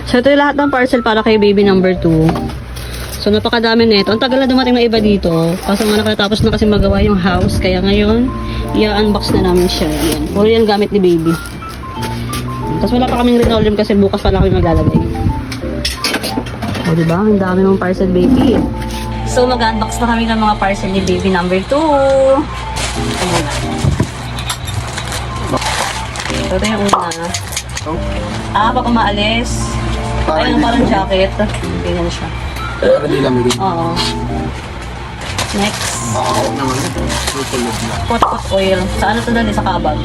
So, ito yung lahat ng parcel para kay baby number 2. So, napakadami nito. Ang tagal na dumating na iba dito. Kaso nga nakatapos na kasi magawa yung house. Kaya ngayon, i-unbox na namin siya. Yan. Puro yan gamit ni baby. Tapos wala pa kaming linoleum kasi bukas pa lang kami maglalagay. O, diba? Ang dami mong parcel, baby. So, mag-unbox na kami ng mga parcel ni baby number 2. Ayan. So, ito yung una. Pag umaalis. Ayun, parang jacket. Ganyan siya. Para di lamigin. Oo. Next. Oo naman. Putput. Pot oil. Sa ano to dali? Sa kabag.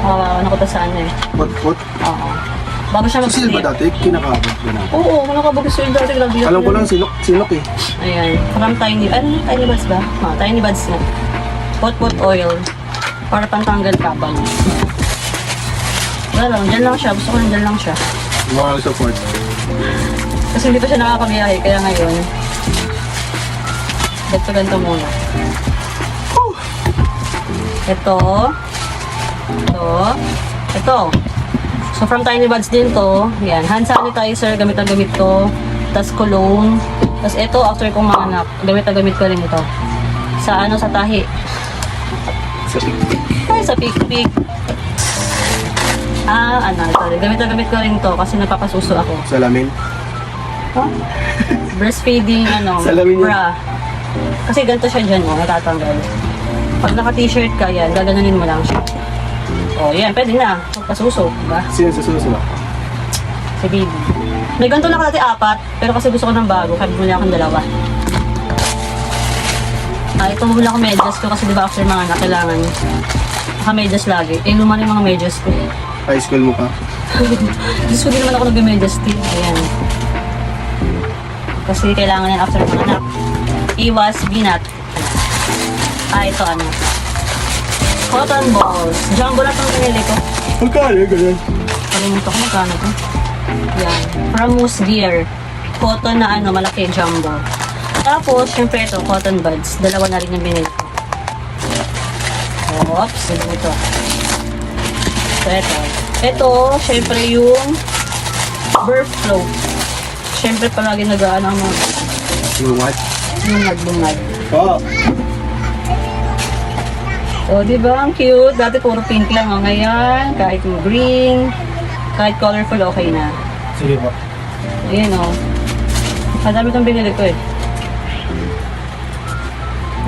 Ano ko to sa ano eh. Putput. Oo. Bago siya Sa silba mag-sleep. dati, kinakabot ko na. Oo, nakabag yung dati. Grabe yun. Alam ko lang, sinok eh. Ayan. Parang tiny. Ano? Tiny buds ba? Tiny buds na. Pot oil. Para pantanggal kabag. Wala lang. Diyan lang siya. Gusto ko lang dyan lang siya. Moral support. Kasi hindi pa siya nakakabiyahe. Kaya ngayon, ganito muna. Ito. So, from Tiny Buds din to. Yan. Hand sanitizer. Gamit na gamit to. Tapos cologne. Tapos ito, after kong mga anak, gamit na gamit ko rin ito. Sa ano, sa tahi. Sa pikpik. Ay, sa pikpik. Sorry. Gamit na gamit ko rin to kasi napapasuso ako. Salamin. Huh? Breastfeeding, Salamin yun. bra. Kasi ganito siya dyan, natatanggal. Pag naka-t-shirt ka, yan, gaganunin mo lang siya. Yan, pwede na. Pasuso, diba? Sino sa susunod? Si baby. May ganito lang natin 4, pero kasi gusto ko ng bago, kaya bumili akong 2. Ito bumili ako medyas ko kasi diba after mga anak, kailangan naka-medyas lagi. Luma na yung mga medyas ko. High school mo pa? Diyos ko din naman ako nag-medyas din. Ayan. Kasi kailangan yan after mga anak. Iwas, binat. Ito cotton balls. Jumbo na itong pinili ko. Magkano ganun? Kalimutan ko magkano to. Yan. From Moose Gear. Cotton na malaki, jumbo. Tapos, syempre ito, cotton buds. 2 na rin yung binili ko. Oops, ito. So, ito, syempre yung birth flow. Syempre palagi nag-ano ang mga Lumad? bungad. Oo. Diba? Ang cute. Dati puro pink lang. Ngayon, kahit yung green, kahit colorful, okay na. Sige po. Ayan Ang dami itong binili ko eh.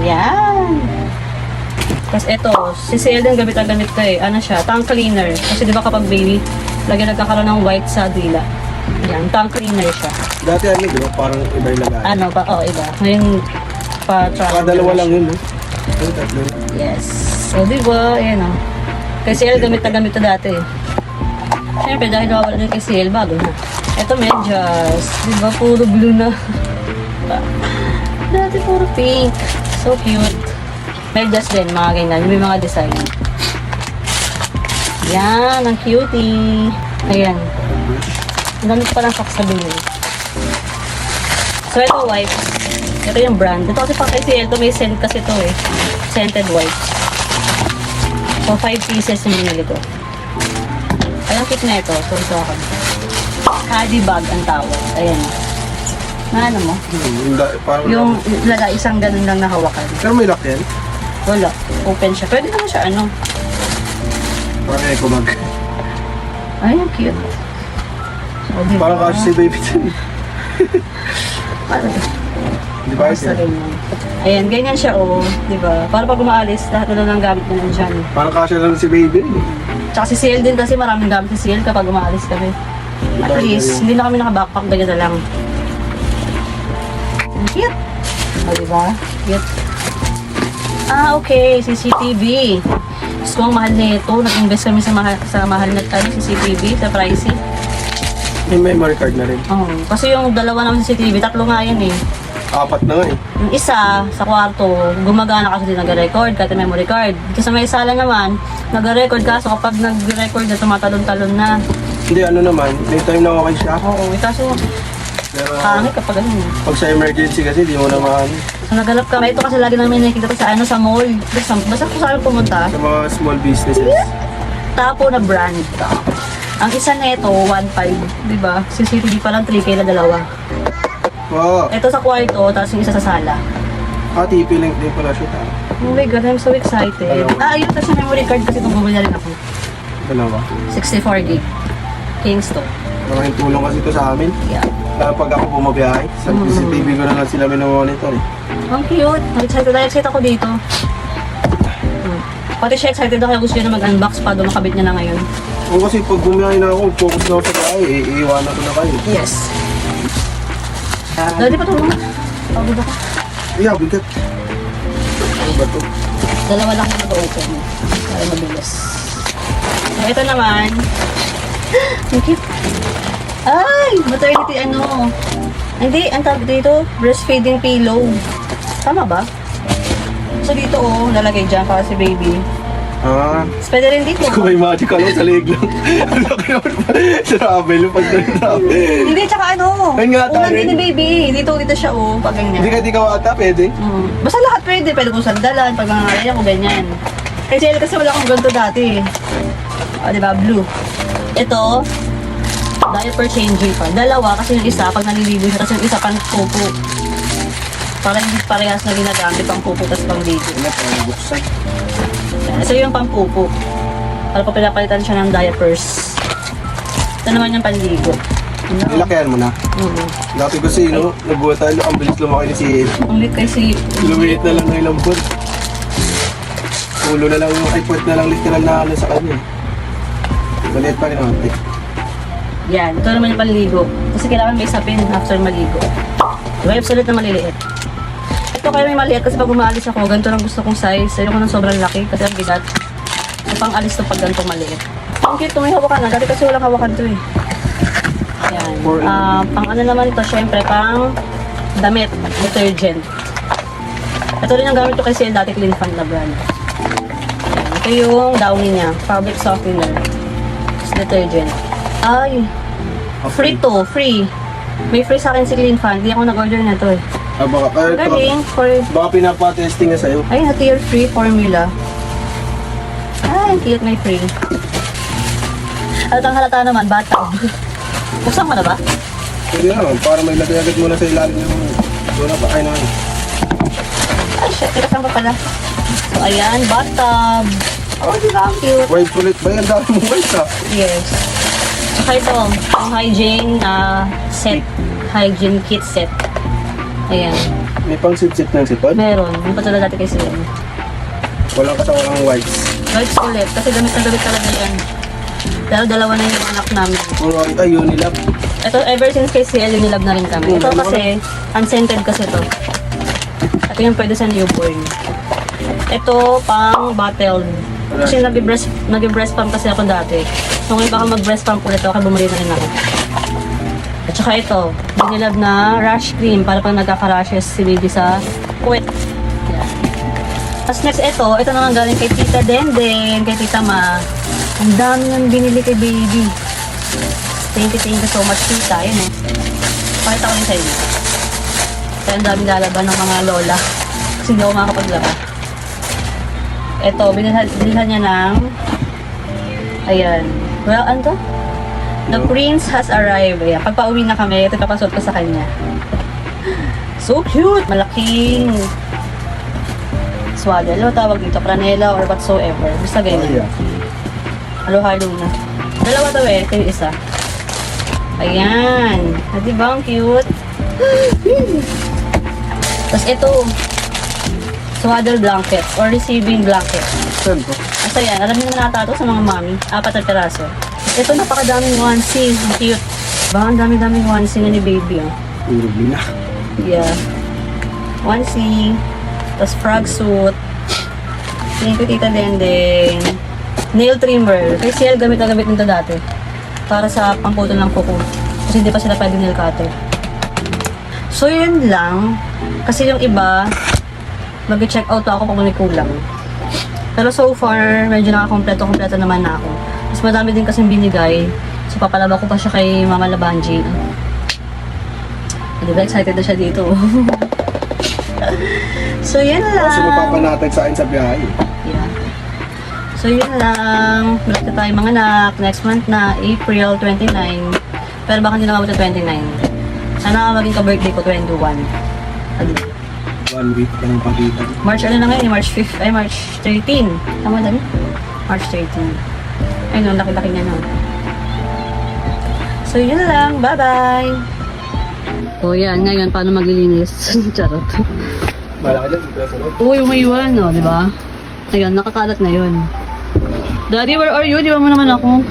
Yan. Tapos ito, si CL din gamit ko eh. Ano siya? Tongue cleaner. Kasi diba kapag baby, lagi nagkakaroon ng white sa dila. Yan, tongue cleaner siya. Dati diba? Parang iba yung lagay. Iba. Ngayon, pa-travel. Dalawa lang yun, no? Ay, tatlo. Yes. So, diba? Ayan Kasi CL gamit to dati eh. Siyempre, dahil nawawala din kay CL, bago na. Ito medyas. Diba? Puro blue na. Dati puro pink. So cute. Medyas din, mga ganyan. May mga design. Yan, ang cutie. Ayan. Ang dami pa lang socks sa binili. So, ito wipes. Ito yung brand. Ito kasi pa kay CL to, may scent kasi to eh. Scented wipes. So, 5 pieces yung binili ko. Ay, ang cute na ito. So, ito ako. Caddy bag ang tawag. Ayan. Ano mo? Parang Yung isang ganun lang na hawakan. Pero may lock yan? Wala. Open siya. Pwede naman siya Parang eco bag. Ay, ang cute. So, diba? Parang kasi si baby din. Parang Di ba basta yan? ganyan. Ayan, ganyan siya diba? Para pag umaalis, lahat na lang gamit na nandiyan. Parang kasya lang si baby. Tsaka si CL din kasi maraming gamit si CL kapag umaalis kami. At least, hindi na kami naka-backpack, ganyan na lang. Ang cute. Diba? Cute. Okay. CCTV. Gusto kong mahal na ito. Nag-invest kami sa mahal na CCTV, sa pricey. May memory card na rin. Kasi yung 2 naman sa CCTV, 3 nga yan eh. 4 na nga eh. Yung isa, sa kwarto, gumagana kasi din nag-record, kahit memory card. Kasi may sala naman, nag-record kaso kapag nag-record na tumatalon-talon na. Hindi, naman, may time na okay siya. Oo, kaso Pero pangit kapag ano. pag sa emergency kasi, di mo naman So nagalap kami, ito kasi lagi namin nakikita ko sa mall. Basta kung saan pumunta. sa mga small businesses. Tapo na brand. Ang isa neto, 1.5. Diba? CCTV pa lang, 3K na dalawa. Wow. Ito sa kwarto, tapos yung isa sa sala. TP link din pala siya. Oh my God, I'm so excited. Dalawa. Ayun, tapos yung memory card kasi itong bumili na rin ako. Dalawa. 64 gig. Kingston. Maraming tulong kasi ito sa amin. Yeah. Lalo pag ako bumabiyahe, sa CCTV ko na lang sila minomonitor eh. Ang cute. Excited ako dito. Pati siya excited ako kaya gusto niya na mag-unbox pa doon makabit niya na ngayon. O kasi pag bumiyahe na ako, focus na ako sa biyahe, iiwanan ko na kayo. Yes. Dali pa tulong. Pagod ako. Yeah, bigat. Ano ba ito? Dalawa lang ako mag-open. Para mabilis. So, ito naman. Ang cute. Ay! Maternity ano. Hindi, ang tawag dito, breastfeeding pillow. Tama ba? So dito lalagay dyan para si baby. Pwede rin dito. Kung may magic ka lang sa leg lang. Ang laki naman pa. Travel yung pag-travel. Hindi, tsaka ano. Ayun nga, Ulan tarin. din ni baby. Dito siya pag ganyan. Hindi ka ata, pwede. Basta lahat pwede. Pwede kong sandalan, pag nangaraya ko ganyan. Kasi wala akong ganito dati. O, diba? Blue. Ito, diaper changing pa. Dalawa, kasi yung isa, pag naliligo siya, kasi yung isa pang pupo. Para hindi parehas na ginagamit pang pupo, tas pang ligo. Ano pa, buksan. Ito yung pampupo. Para pa pinapalitan siya ng diapers. Ito naman yung panligo. Nilakihan mo na. Dati kasi, nabuha tayo, ang bilis lumaki ni si Ed. Ang lit kasi. Lumiit na lang ng ilang buwan. Ulo na lang yung iPod na lang literal na ano sa kanya. Maliit pa rin konti. Yan. Ito naman yung panligo. Kasi kailangan may sapin after maligo. Wipes ulit na maliliit. Ito kayo may maliit kasi pag umaalis ako, ganito lang gusto kong size. Ayoko ng sobrang laki kasi ang bigat. So, pang alis to pag ganito maliit. Ang cute, may hawakan na. Dati kasi walang hawakan to eh. Yan. Pang ano naman to, syempre, pang damit, detergent. Ito rin yung gamit ko kasi dati Clean Fan na brand. Yan. Ito yung downy niya, fabric softener. Tapos detergent. Ay, free to, free. May free sa akin si Clean Fan. Di ako nag-order na to eh. Baka, Galing for... baka pinapa-testing na sa'yo. Ay, na tier free formula. Ay, cute, may free. Halatang halata naman, bata. Buksan mo na ba? Hindi naman, para may lagay-agad muna sa ilalim yung... Doon na pa, ay naman. Ay, shit, tikasan pa pala. So, ayan, bathtub. Oh, di ba? Ang cute. Wipe ulit ba yan? Dami mong wipe ha? Yes. Saka ito, ang hygiene set. Hygiene kit set. Ayan. May pang sit-sit ng sipon? Meron. Yung patulad dati kay Sir. Walang kasawang wipes. Wipes ulit. Kasi damit na damit talaga yan. Pero dalawa na yung anak namin. Ay, Unilab. Ito, ever since kay CL, nilab na rin kami. Ito kasi, unscented kasi to. Ito yung pwede sa newborn. Ito, pang bottled. Kasi nag-breast pump kasi ako dati. So ngayon baka mag-breast pump ulit ako, kaya bumili na rin ako. At saka ito, binilab na rash cream para pag nagkaka-rashes si baby sa puwet. Yan. Tapos next ito naman galing kay Tita Denden, kay Tita Ma. Ang dami nang binili kay baby. Thank you so much, Tita. Yun eh. Pakita ko rin sa inyo. Kaya ang dami lalaban ng mga lola. Kasi hindi ako makakapaglaba. Ito, binilhan niya ng... Ayan. Well, ano to? The prince has arrived. Ayan. Pagpa-uwi na kami, ito papasot ko sa kanya. So cute! Malaking swaddle. Ano tawag dito? Pranela or whatsoever. Basta ganyan. Halo-halo na. Dalawa to eh. Ito yung isa. Ayan. Di ba? Ang cute. Tapos ito. Swaddle blanket or receiving blanket. Saan to? Basta yan. Alam niyo na nata ito sa mga mami. 4 na piraso. Ito napakadaming onesie. Ang cute. Baka ang dami-daming onesie na ni baby. Oh. Urubli na. Yeah. Onesie. Tapos frog suit. Thank you, Tita Dendeng. Nail trimmer. Kay CL gamit na gamit nito dati. Para sa pangputol ng kuko. Kasi hindi pa sila pwede nail cutter. So yun lang. Kasi yung iba, mag-check out ako kung may kulang. Pero so far, medyo nakakompleto naman na ako. Mas madami din kasing binigay. So papalaba ko pa siya kay Mama Labanji. Di ba excited na siya dito? So yan lang. Kasi mapapanatag sa akin sa biyahe. Yeah. So So yun lang. Balik na tayo mga anak. Next month na, April 29. Pero baka hindi na mabot na 29. Sana maging ka-birthday ko 21. 1 week ka ng pagitan. March ano na ngayon? March 5, ay March 13. Tama dami? March 13. Ay no, laki-laki niya no. So yun lang. Bye-bye! O yan, ngayon, paano maglilinis? Charot. Malaki dyan, sa loob. Uy, umaywan, no, di ba? Ayun, nakakalat na yun. Daddy, where are you? Di ba mo naman ako?